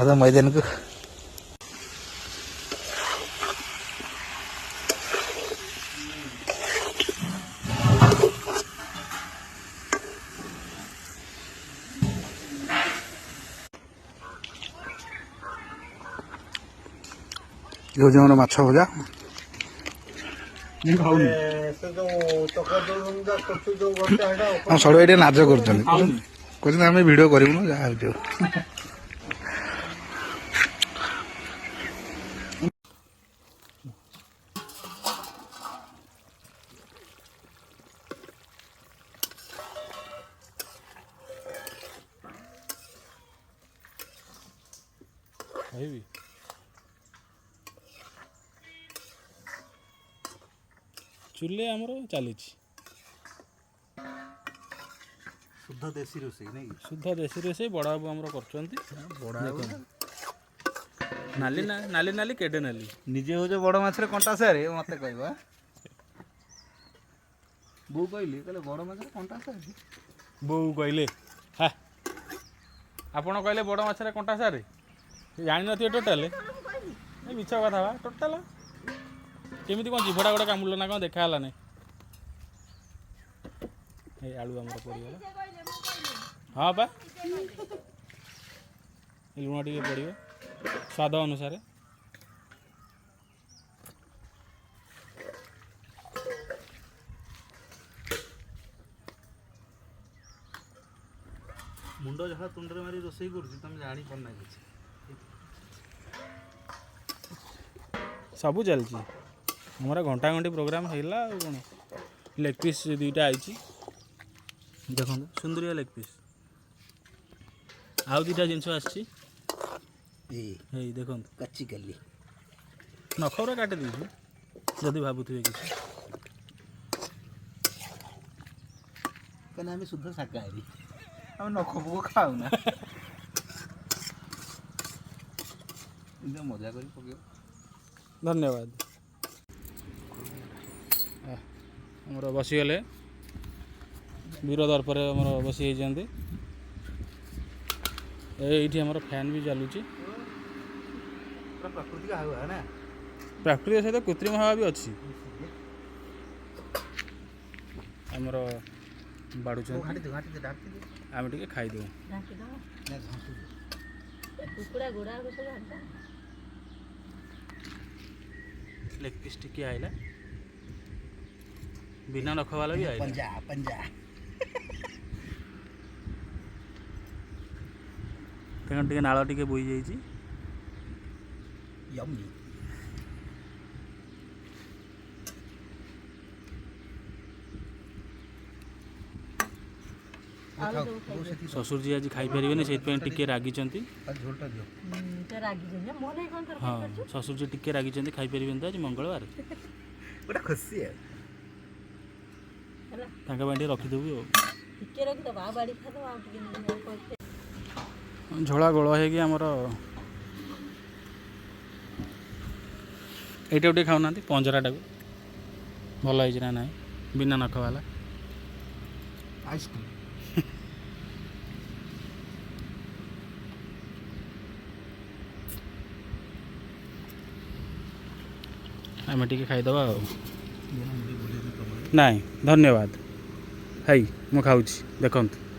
अरे मैदान को जो माछ भजा सब ये नाच कर आम भिड करूँ जहाँ चूल्हे आमर चली शुद्ध देशी रोषे नहीं शुद्ध देशी रोषे बड़ बाबू आमर कर नाली नाली नाली केडे नाली निजे हो बड़ माछरे कंटा सारे मत कह बो कहली कहले बड़ माछरे कंटा सारे बो कहले हा आपण कहले बड़ माछरे कंटा सारे जान नी टोटाल मिछ कथा बा टोटाल केमी कौन जीभटा गोटे कामुड़ ना कौन देखाला नहीं आलू आम पड़गला हाँ पा लुण टे पड़ स्वाद अनुसार मुंड जहाँ तुंडे मारी रोषे कर जानी पारना कि सबू चलती हमारा घंटा घंटी प्रोग्राम है कौन लेग पीस दुईटा आई देखो सुंदरिया लेग पीस आउ दुईटा जिनस आसी देखो कच्ची कली नखरा काटि दे जदि भावुए कि आम शुद्ध शाकाहारी आम नख पक खाऊना मजा कर पक धन्यवाद आमर बसीगले वीर दर्पर आमर बसी ये फैन भी चलुची प्राकृतिक हवा ना प्राकृतिक सहित कृत्रिम हवा भी अच्छी आमर बाड़ू आम टे खाईदे लेग पीस टिके आइला बिना नख वाला भी आइला पंजा पंजा टे नाल टे बोई जाइए यम्मी ससुर जी आज खाई पारे से टे रागी हाँ ससुर जी टे रागी खाई पारे आज मंगलवार खुशी है रखीदेवी झोला गोल होमर ये गोटे खाऊना पंजरा टाक भल है ना बिना नख वाला आइसक्रीम आम टे खाईदबा नाई धन्यवाद है मु खाऊँ देखंतु